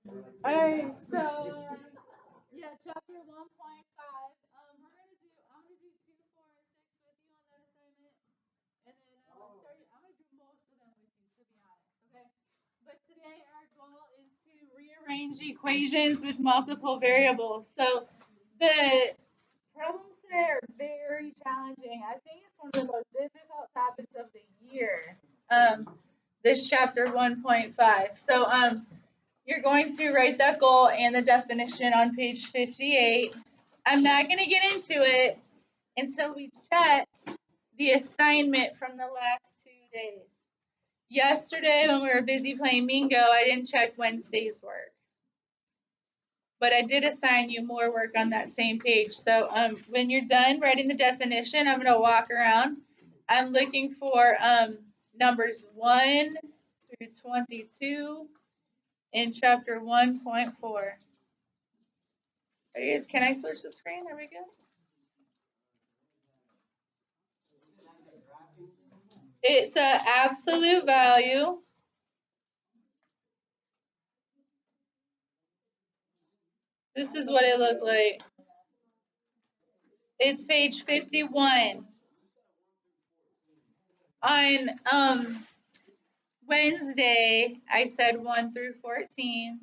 Alright, so yeah, chapter 1.5. I'm gonna do 2, 4, and 6 with you on that assignment. And then I'm gonna do most of them with you, to be honest, okay? But today our goal is to rearrange equations with multiple variables. So the problems today are very challenging. I think it's one of the most difficult topics of the year. This chapter 1.5. So you're going to write that goal and the definition on page 58. I'm not going to get into it until we check the assignment from the last 2 days. Yesterday, when we were busy playing bingo, I didn't check Wednesday's work. But I did assign you more work on that same page. So when you're done writing the definition, I'm going to walk around. I'm looking for numbers 1 through 22 in chapter 1.4. Can I switch the screen? There we go. It's an absolute value. This is what it looked like. It's page 51. On Wednesday, I said 1 through 14.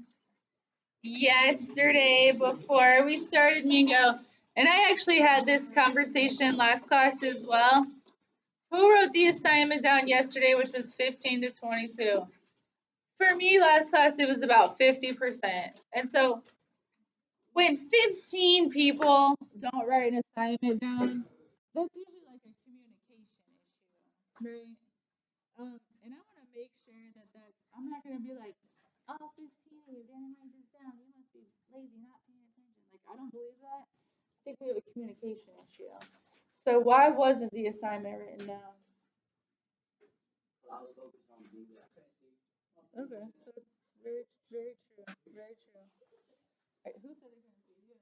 Yesterday, before we started bingo, and I actually had this conversation last class as well. Who wrote the assignment down yesterday, which was 15 to 22? For me, last class, it was about 50%. And so when 15 people don't write an assignment down, that's usually like a communication issue, right? And I want to make sure that I'm not going to be like, oh, 15 of you didn't write this down. You must be lazy, not paying attention. Like, I don't believe that. I think we have a communication issue. So why wasn't the assignment written down? Okay, so very, very true, very true. Right, who said they're gonna see you?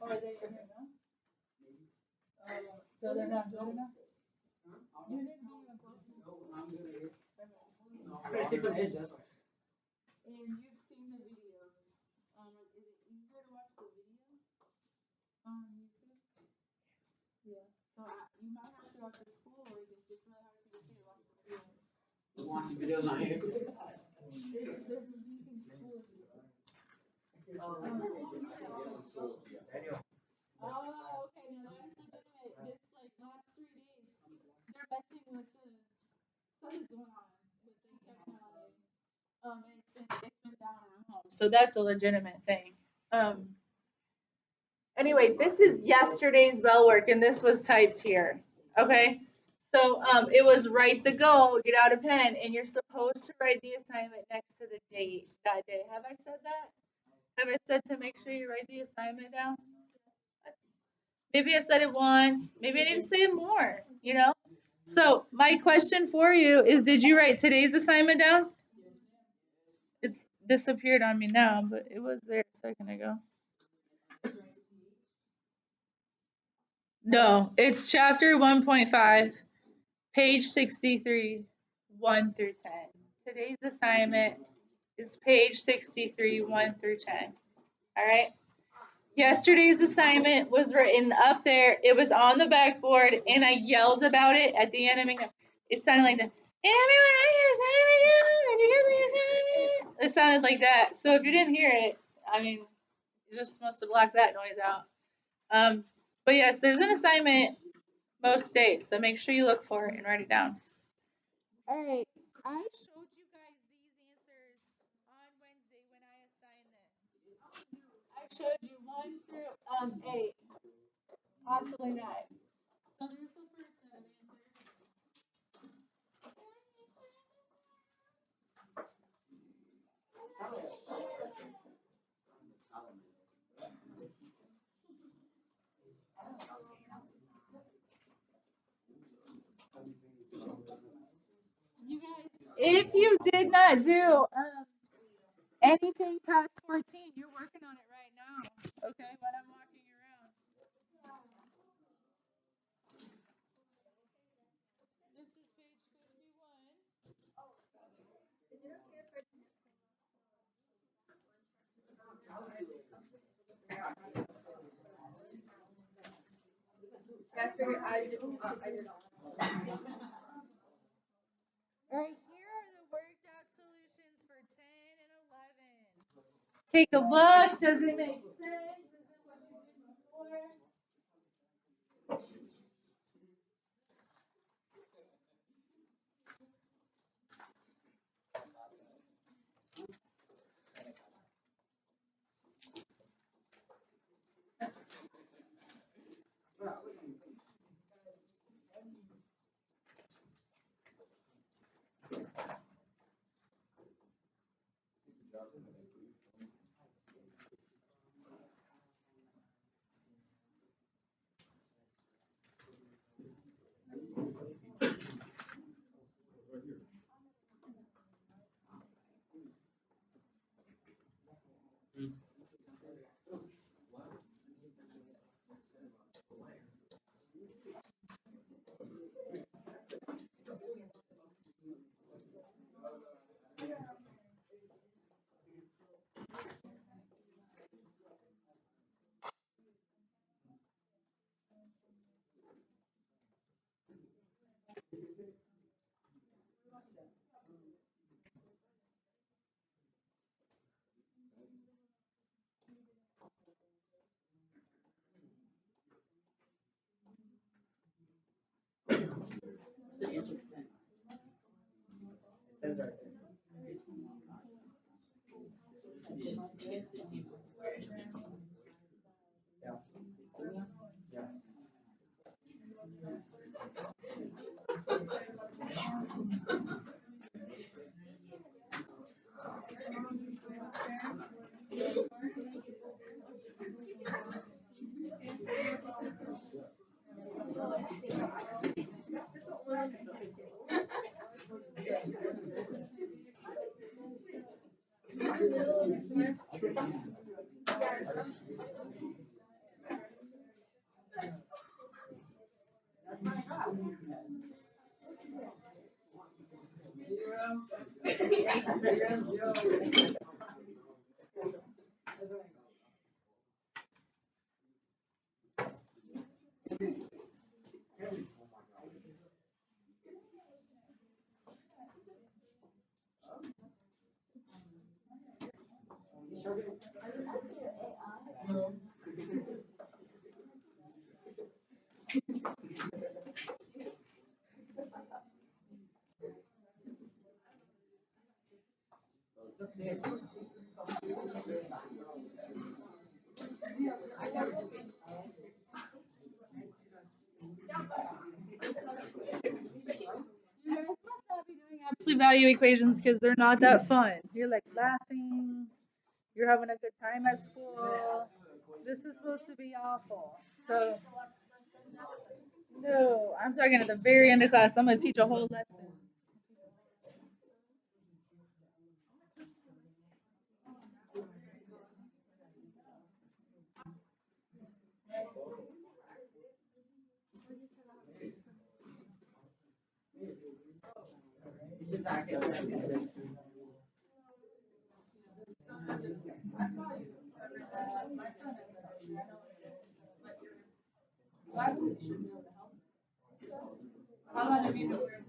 Or are they gonna know? So they're not good enough? You didn't do even close enough. And you've seen the videos. Is it easier to watch the video on YouTube? Yeah. So you might have to watch the school, or it's really hard for you to see to watch the video. Watch the videos on here. There's a link in school. Oh, okay. Now that is legitimate. This like last 3 days, they're messing with something's going on with the technology. And it's been down at home. So that's a legitimate thing. Anyway, this is yesterday's bell work, and this was typed here. Okay. So it was write the goal, get out a pen, and you're supposed to write the assignment next to the date that day. Have I said that? Have I said to make sure you write the assignment down? Maybe I said it once. Maybe I need to say it more, you know? So my question for you is, did you write today's assignment down? It's disappeared on me now, but it was there a second ago. No, it's chapter 1.5, page 63, 1 through 10. Today's assignment is page 63, 1 through 10. All right? Yesterday's assignment was written up there. It was on the backboard, and I yelled about it at the end of it. It sounded like that. It sounded like that. So if you didn't hear it, I mean, you just must have blocked that noise out. But yes, there's an assignment most days, so make sure you look for it and write it down. All right, I showed you guys these answers on Wednesday when I assigned this. I showed you 1 through 8, possibly 9. So there's the first set of answers. You guys, if you did not do anything past 14, you're working on it right now. Okay, when I'm walking All right, here are the worked out solutions for 10 and 11. Take a look. Does it make sense? Is it what you did before? You guys must not be doing absolute value equations because they're not that fun. You're like laughing. You're having a good time at school. This is supposed to be awful. So, no, I'm talking at the very end of class. I'm going to teach a whole lesson. How long have you been wearing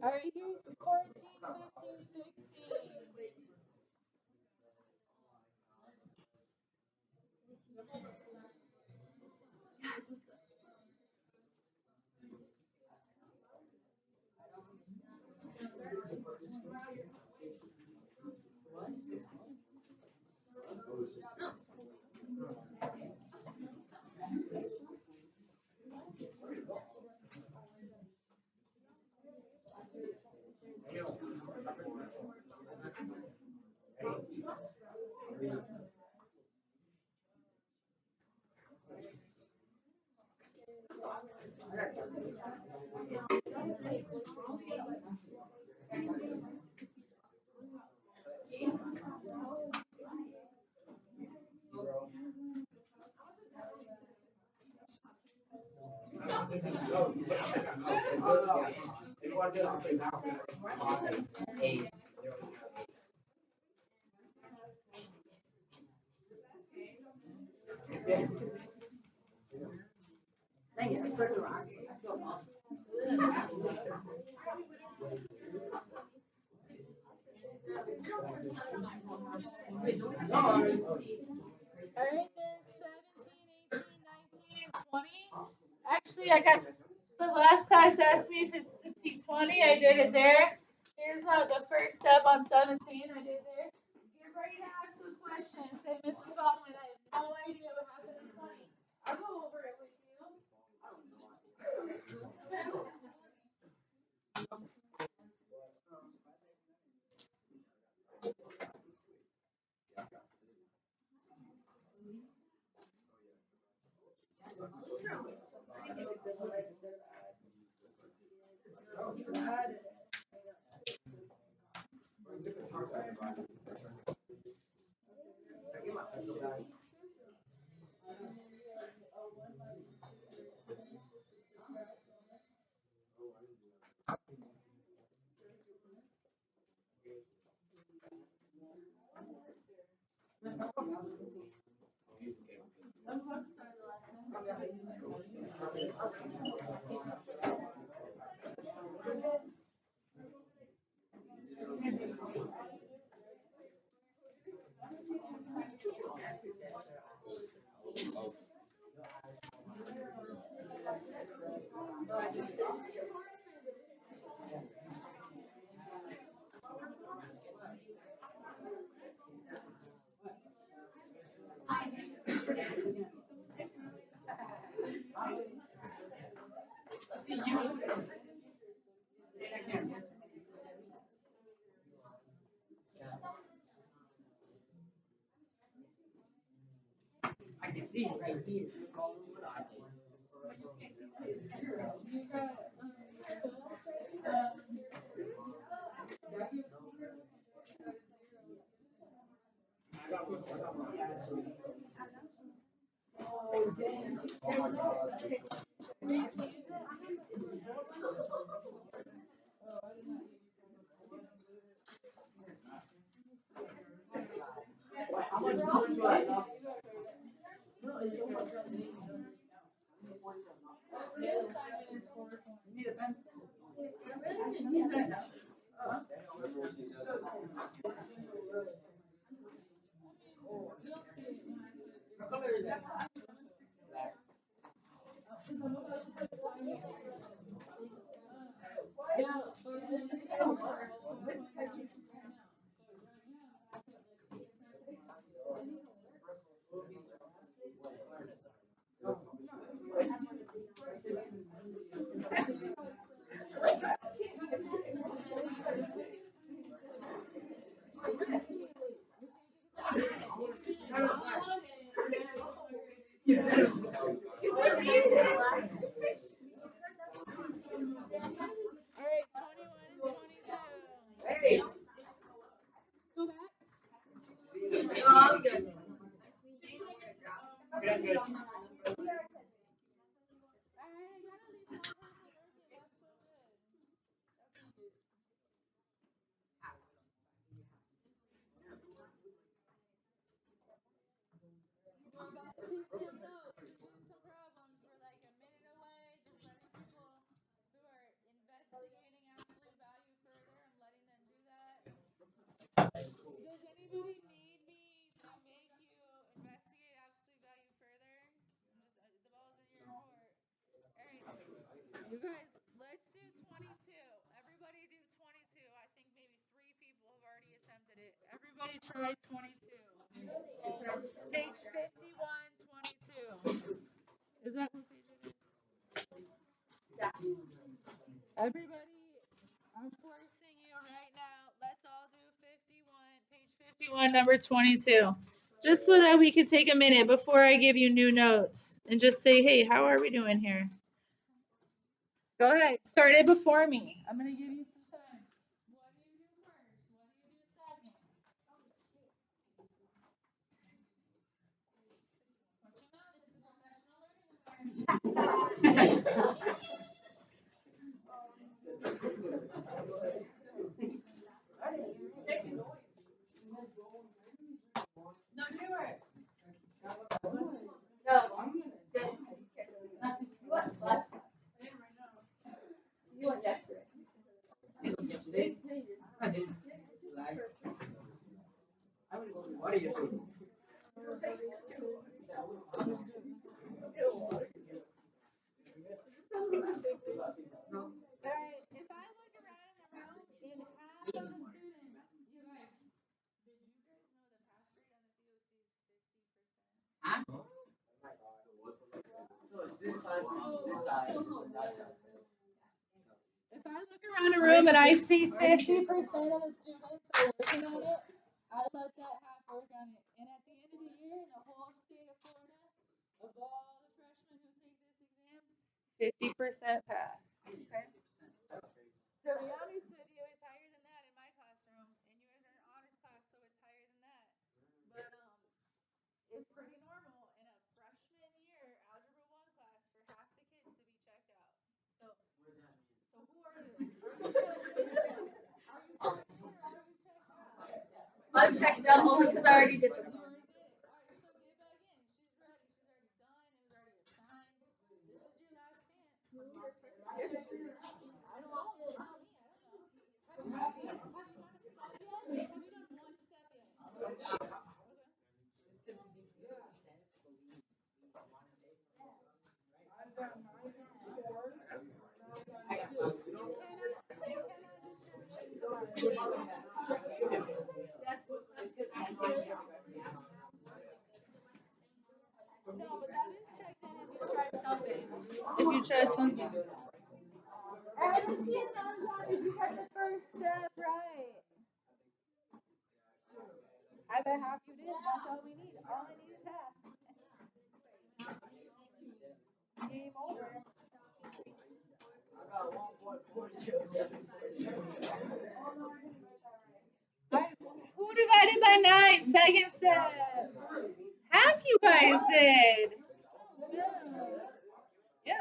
All right, here's 14, 15, 16. All right, there's 17, 18, 19, and 20. Actually, I got the last class asked me for 16, 20. I did it there. Here's the first step on 17. I did there. Get ready to ask a question. Say, Mrs. Baldwin, I have no idea what happened in 20. I'll go over it with you. All right, 21 and 22. Go back. All right, I got at least one person working. That's so good. Definitely good. We're about to take some notes and do some problems. We're like a minute away, just letting people who are investigating absolute value further, I'm letting them do that. Does anybody need me to make you investigate absolute value further? The ball's in your court. All right, you guys, let's do 22. Everybody do 22. I think maybe 3 people have already attempted it. Everybody try 22. Page 51, 22. Is that what page it is? Everybody, I'm forcing you right now. Let's all do 51, page 51, number 22. Just so that we can take a minute before I give you new notes and just say, hey, how are we doing here? Go ahead. Start it before me. I'm going to give you some time. What do you do first? What do you do second? Put your mouth. It's a professional learning environment. No, you were. You was yesterday. Alright, if I look around in the room and half of the students, you guys, did you guys know the pass rate on the COC is 50%? If I look around a room and I see 50% of the students are working on it, I let that half work on it. And at the end of the year, in the whole state of Florida, of all the freshmen who take this exam, 50% pass. Okay? To be honest with you, it's higher than that in my classroom, and you guys are an honors class, so it's higher than that. But it's pretty normal in a freshman year algebra 1 class for half the kids to be checked out. So who are you? Are you checked in? Are you checked in or are you checked out? I'm checked out only because I already did the You already did it. All right, so get back in. She's ready. She's already done. It was already assigned. This is your last chance. I checked in. I don't know. You tell me. I don't know. Have you done a step yet? Have you done one step yet? Okay. I've done mine before. You cannot discriminate tomorrow. No, but that is checked in if you tried something. If you tried something. All right, let's see his arms up if you got the first step right. I bet half you did. That's all we need. All I need is half. Game over. Who divided by 9? Second step. Half you guys did. Yeah.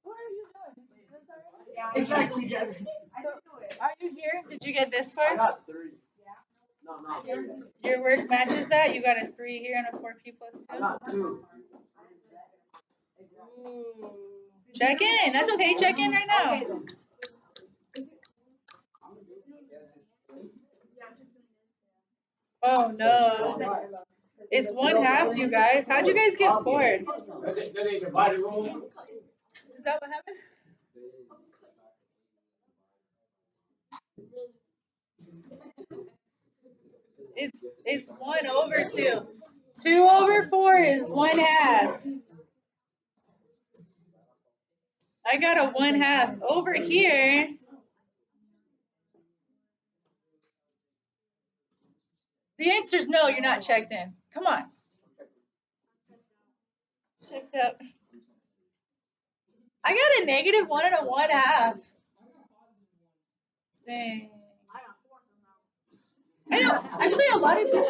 What are you doing? Did you do this already? Exactly, Jasmine. So, are you here? Did you get this far? I got 3. No, not 3. Your work matches that? You got a 3 here and a 4P plus 2? I got 2. Ooh. Check in. That's okay. Check in right now. Oh no. It's 1/2, you guys. How'd you guys get 4? that what happened? It's 1/2. 2/4 is 1/2. I got a 1/2 over here. The answer is no, you're not checked in. Come on. Checked out. I got a -1 and a 1/2. Dang. I know. Actually, a lot of people.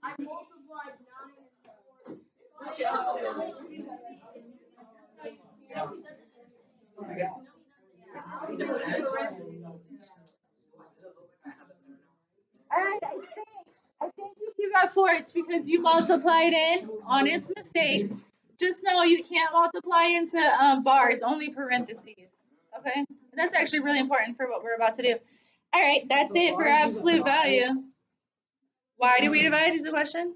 I multiplied 9 and 4. Alright, I think if you got 4, it's because you multiplied in. Honest mistake. Just know you can't multiply into bars, only parentheses. Okay? That's actually really important for what we're about to do. Alright, that's it for absolute value. Why do we divide is the question?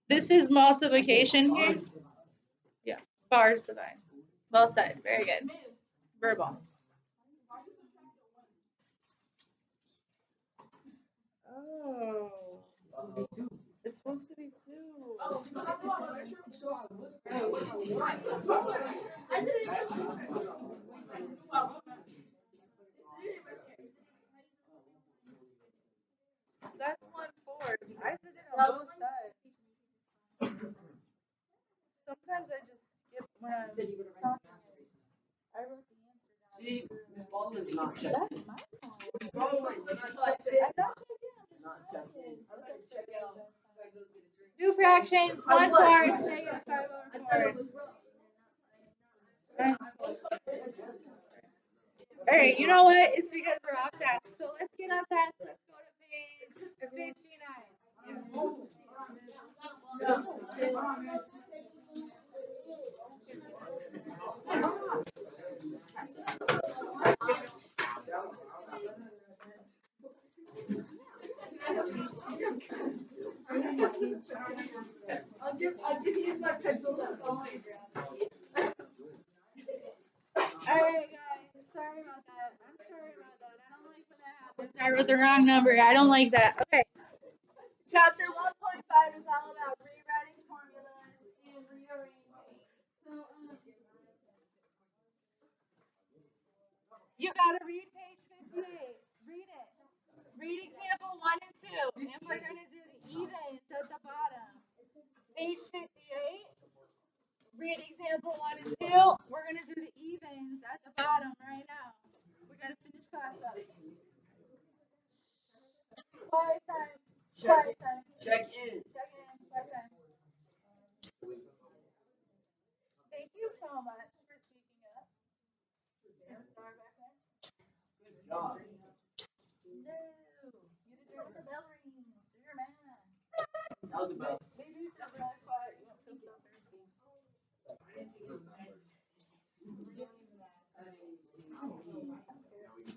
This is multiplication here. Yeah, bars divide. Well said. Very good. Verbal. Oh. It's supposed to be 2. That's 1/4. I did it on both sides. Sometimes I just skip when I'm talking. I wrote the answer down. See, Miss Baldwin's not checking. That's my fault. I'm not checking. I'm not checking. Do fractions. 1/4 is -5/4. Alright, you know what? It's because we're off task. So let's get off task. Let's go to page 59. I'll give you my pencil. Alright guys, sorry about that. I'm sorry about that. I don't like when that happens. I wrote the wrong number. I don't like that. Okay. Chapter 1.5 is all about rewriting formulas and rearranging. So you gotta read page 58. Read it. Read example 1 and 2. And we're gonna do the evens at the bottom. Page 58. Read example 1 and 2. We're gonna do the evens at the bottom right now. We gotta finish class up. Quiet time. Quiet time. Check in. Check in. Quiet time. Thank you so much for speaking up. And star back there. Good job. No. You didn't hear what the bell rings. Do your math. That was about. Maybe you should really quiet. You don't feel so thirsty.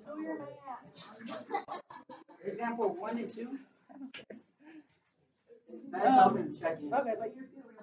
Do your math. Example 1 and 2. That's how I'm checking. Okay, but you're feeling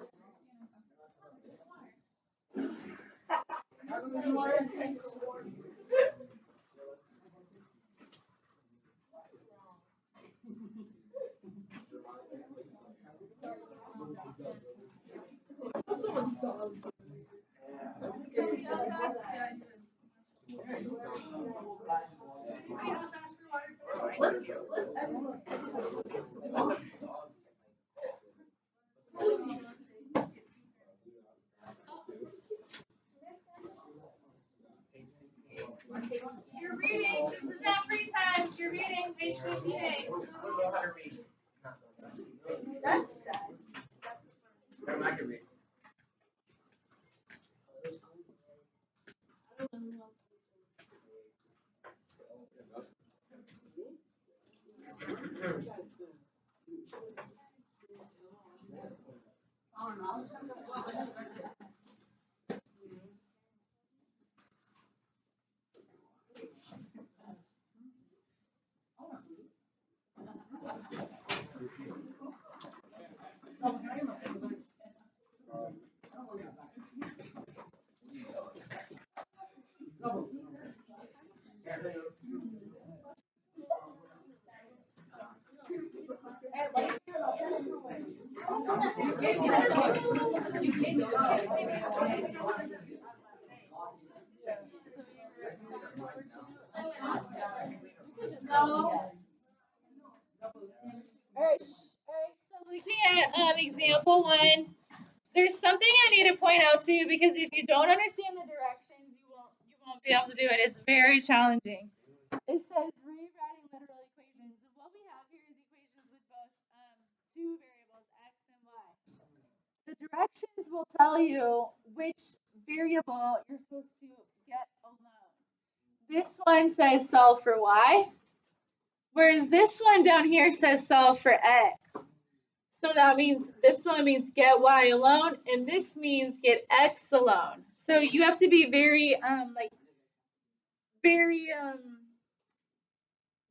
You're reading. This is not free time. You're reading page 58. That's sad. I can read. You gave me Alright, so looking at example 1, there's something I need to point out to you because if you don't understand the directions, you won't be able to do it. It's very challenging. It says rewriting literal equations. What we have here is equations with both two variables, x and y. The directions will tell you which variable you're supposed to get alone. This one says solve for y, whereas this one down here says solve for x. So that means this one means get y alone, and this means get x alone. So you have to be very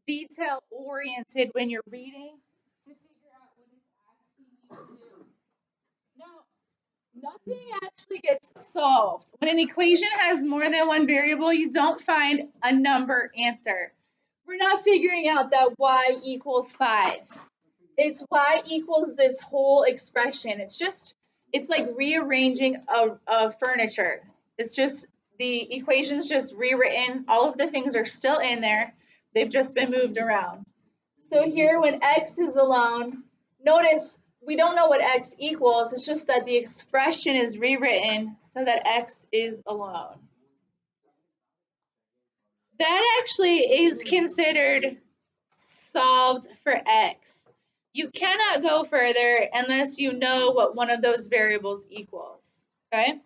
detail oriented when you're reading to figure out what it's asking you to do. Now, nothing actually gets solved. When an equation has more than one variable, you don't find a number answer. We're not figuring out that y equals 5. It's y equals this whole expression. It's like rearranging a furniture. It's just the equation's just rewritten. All of the things are still in there. They've just been moved around. So here when x is alone, notice we don't know what x equals. It's just that the expression is rewritten so that x is alone. That actually is considered solved for x. You cannot go further unless you know what one of those variables equals, okay?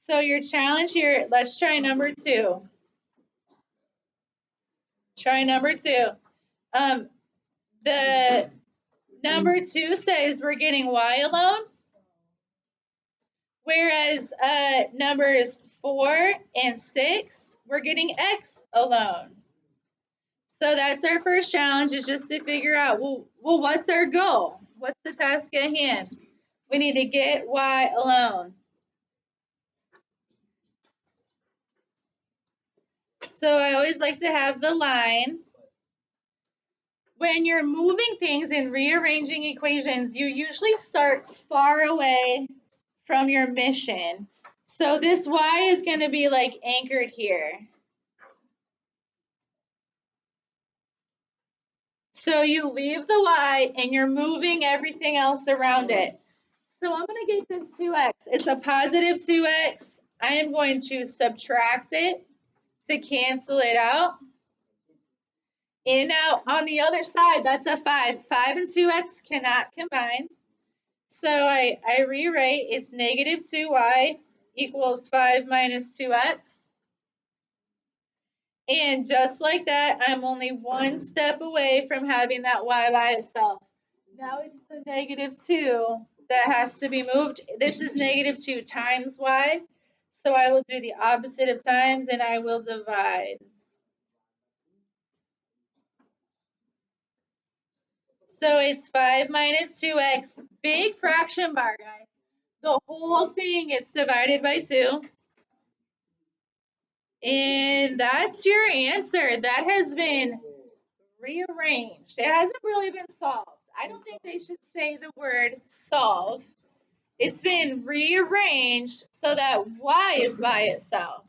So your challenge here, let's try number 2. Try number 2. The number 2 says we're getting y alone, whereas numbers 4 and 6, we're getting x alone. So that's our first challenge, is just to figure out, well, what's our goal? What's the task at hand? We need to get y alone. So I always like to have the line. When you're moving things and rearranging equations, you usually start far away from your mission. So this y is going to be like anchored here. So you leave the y and you're moving everything else around it. So I'm going to get this 2x. It's a positive 2x. I am going to subtract it to cancel it out. And now on the other side, that's a 5. 5 and 2x cannot combine. So I rewrite, it's negative 2y equals 5 minus 2x. And just like that, I'm only one step away from having that y by itself. Now it's the negative 2 that has to be moved. This is negative 2 times y. So I will do the opposite of times and I will divide. So it's 5 minus 2x, big fraction bar, guys. The whole thing gets divided by 2. And that's your answer. That has been rearranged. It hasn't really been solved. I don't think they should say the word solve. It's been rearranged so that y is by itself.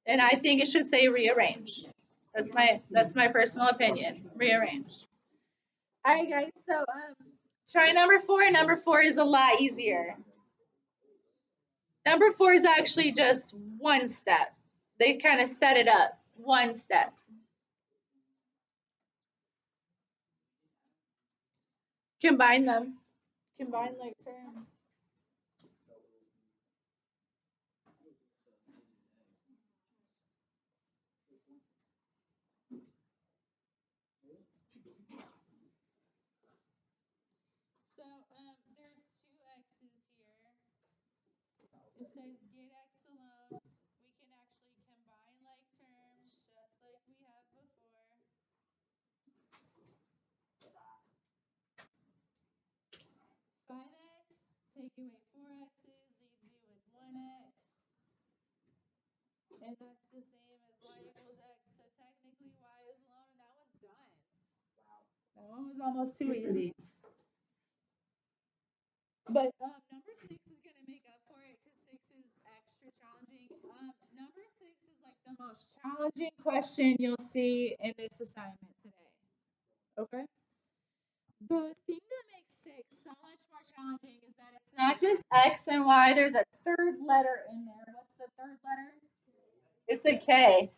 And I think it should say rearranged. That's my personal opinion. Rearranged. All right, guys. So try number 4. Number 4 is a lot easier. Number 4 is actually just one step. They kind of set it up. One step. Combine them. Combine like terms. So there's 2 x's here. It says get x alone. We can actually combine like terms just like we have before. 5x, take away 4 x's, leaves you with 1x. And that's the same as y equals x. So technically y is alone, and that one's done. That one was almost too easy. But number 6 is gonna make up for it because 6 is extra challenging. Number 6 is like the most challenging question you'll see in this assignment today. Okay. The thing that makes 6 so much more challenging is that it's not just X and Y. There's a third letter in there. What's the third letter? It's a K.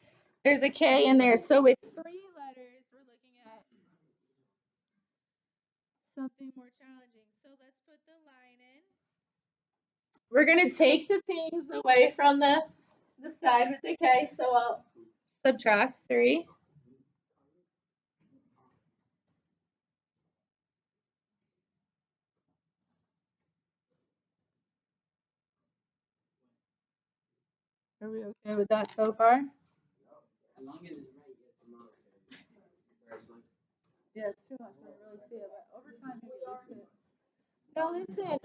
There's a K in there. So with 3 letters, we're looking at something more challenging. So let's put the line in. We're going to take the things away from the side with the K. So I'll subtract 3. Are we okay with that so far? As long as it's right, yes, I'm not okay. Yeah, it's too much. I don't really see it, but over time you get used to it. Now listen,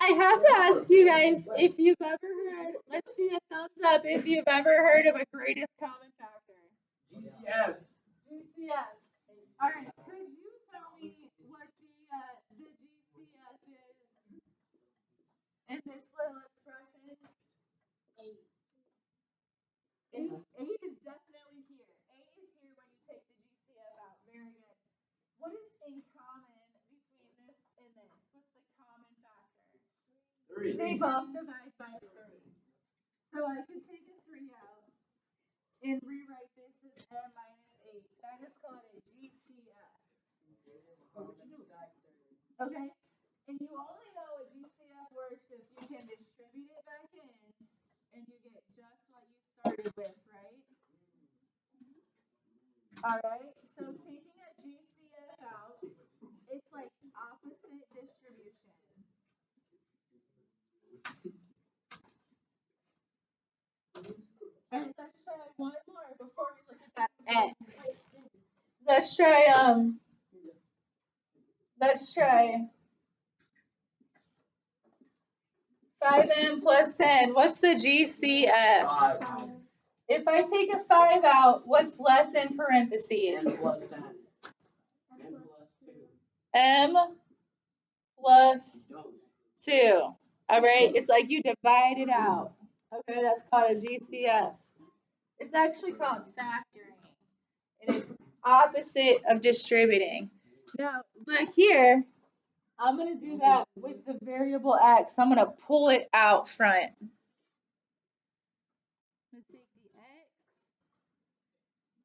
I have to ask you guys if you've ever heard, let's see a thumbs up if you've ever heard of a greatest common factor. GCF. GCF. All right, could you tell me what the GCF is in this little expression? 8. 8 is definitely here. 8 is here when you take the GCF out. Very good. What is in common between this and this? What's the common factor? 3. They both divide by 3. So I could take a 3 out and rewrite this as m minus 8. That is called a GCF. Okay? And you only know a GCF works if you can distribute it back in and you get just what you started with, right? Alright, so taking a GCF out, it's like opposite distribution. Alright, let's try one more before we look at that X. Let's try 5m plus 10. What's the GCF? 5. If I take a 5 out, what's left in parentheses? M plus 10. M plus 2. M plus Don't. 2. Alright, it's like you divide it out. Okay, that's called a GCF. It's actually called factoring. And it's opposite of distributing. Now, look here. I'm going to do that with the variable x. I'm going to pull it out front. I'm going to take the x,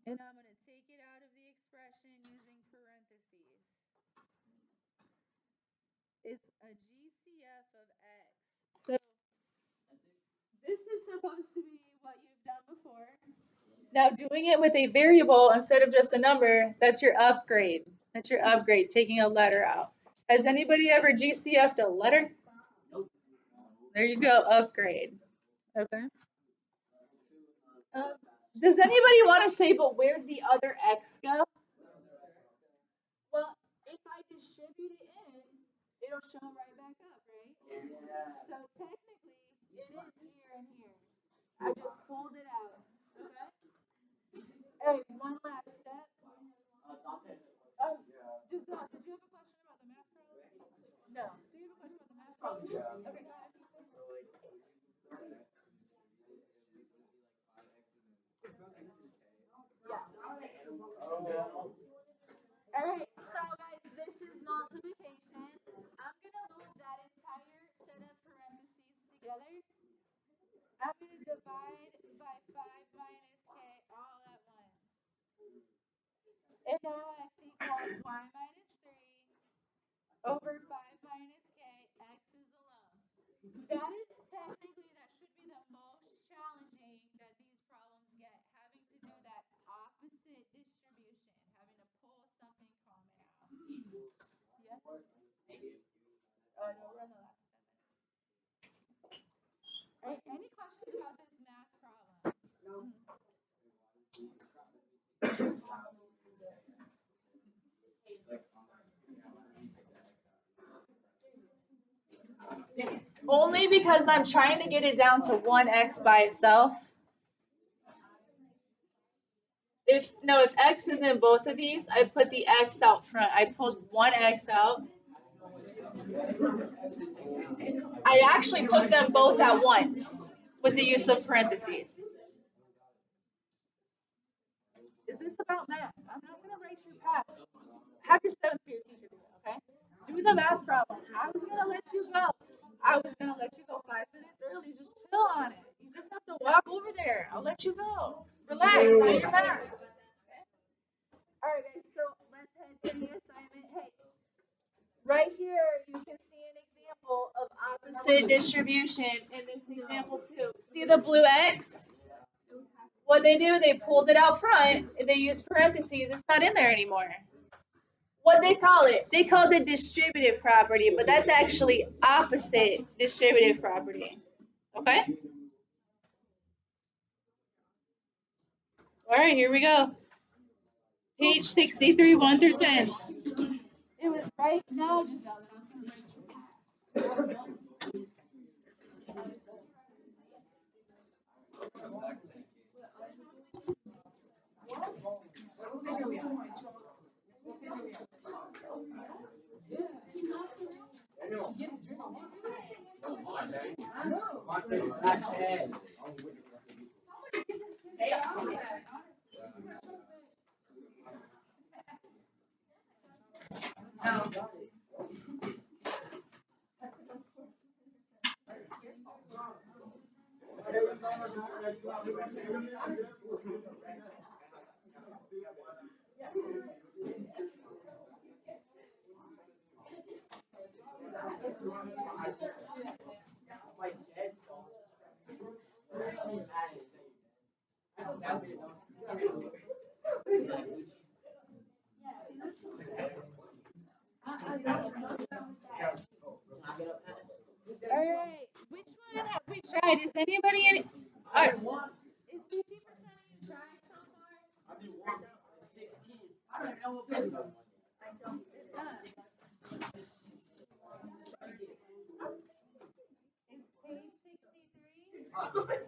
and I'm going to take it out of the expression using parentheses. It's a GCF of x. So this is supposed to be what you've done before. Now doing it with a variable instead of just a number, that's your upgrade. That's your upgrade, taking a letter out. Has anybody ever GCF'd a letter? Nope. There you go, upgrade. Okay. Does anybody want to say, but where'd the other x go? Well, if I distribute it in, it'll show right back up, right? Yeah. So technically, it is here and here. I just pulled it out. Okay? Hey, one last step. Giselle, did you have a question about the math problem? No. Do you have a question about the math problem? Okay, go ahead. All right, so guys, this is multiplication. I'm gonna move that entire set of parentheses together. I'm gonna divide by 5 minus k all at once. And now x equals y minus 3 over 5 minus k, x is alone. That is technically, that should be the most challenging that these problems get, having to do that opposite distribution, having to pull something common out. Yes? No, we're on the last 10 minutes. All right, any questions about this math problem? No. Only because I'm trying to get it down to 1x by itself. If x is in both of these, I put the x out front. I pulled one x out. I actually took them both at once with the use of parentheses. Is this about math? I'm not going to write your pass. Have your seventh period teacher do it, okay? Do the math problem. I was going to let you go. I was going to let you go 5 minutes early. Just chill on it. You just have to walk over there. I'll let you go. Relax. Do your math. Okay? All right, guys. So let's head to the assignment. Hey, right here, you can see an example of opposite distribution in this example too. See the blue X? What they do, they pulled it out front, and they use parentheses. It's not in there anymore. What they call it? They called it distributive property, but that's actually opposite distributive property. Okay? All right, here we go. Page 63, 1 through 10. It was right now, Giselle, that I was going to write you. All right. Which one have we tried? Is anybody in? Is 50% of you tried so far? 16. I don't know what it's It's page 63. 1%.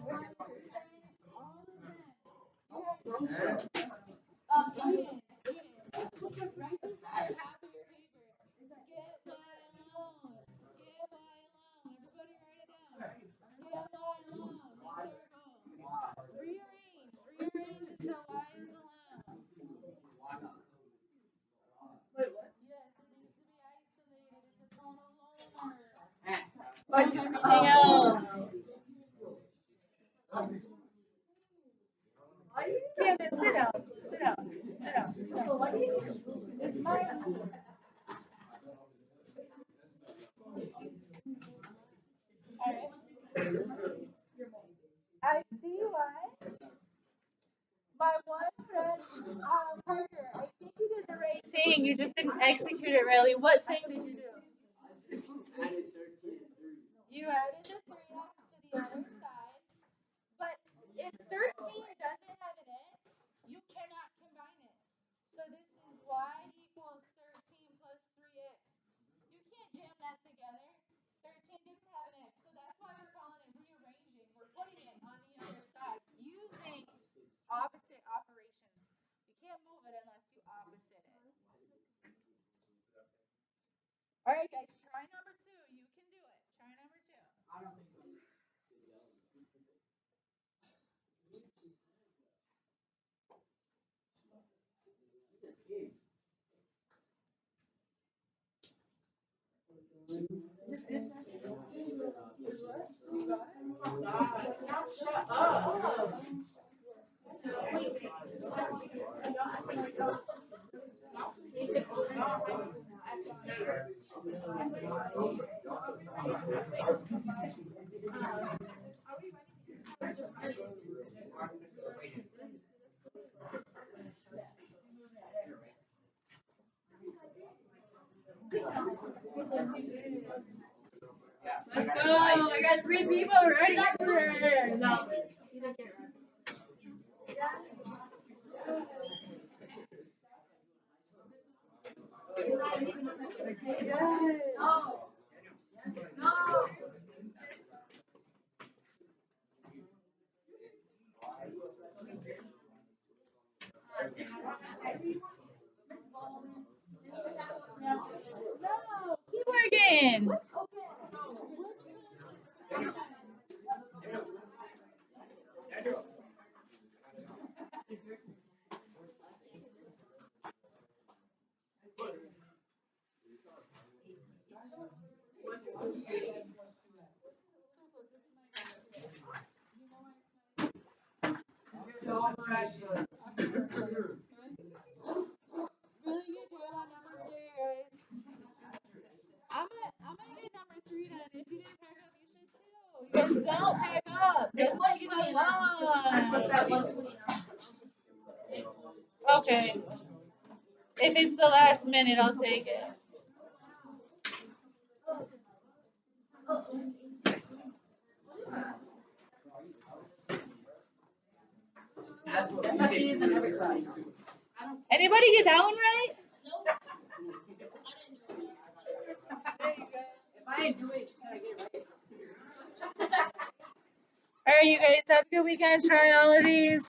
All of them. You guys. Eden. Write this on the top of your paper. Get why alone. Get why alone. Everybody write it down. Get why alone. That's our goal. Rearrange. Rearrange until y is alone. Yes, it needs to be isolated. It's a total loner. Like everything else. Camden, sit down. Sit down. Sit down. Sit down. It's my rule. All right. I see why. My one said, Parker, I think you did the right thing. You just didn't execute it really. What thing did you do? Added 13 and 3. You added the 3x to the other side. But if 13 doesn't have an x, you cannot combine it. So this is y equals 13 plus 3x. You can't jam that together. 13 didn't have an x. So that's why we're calling it rearranging. We're putting it on the other side using opposite operations. You can't move it unless you opposite it. All right, guys, try number 2. You can do it. Try number 2. I don't think so. Let's go. I got 3 people ready for it. No. Yes. No, keep working. again. Really good job on numbers there, guys. I'm gonna get number 3 done. If you didn't pack up, you should too. You guys don't pack up. Just take it up. Okay. If it's the last minute, I'll take it. Anybody get that one right? There you go. If I ain't doing it, can I get it right? All right, you guys have a good weekend. Try all of these.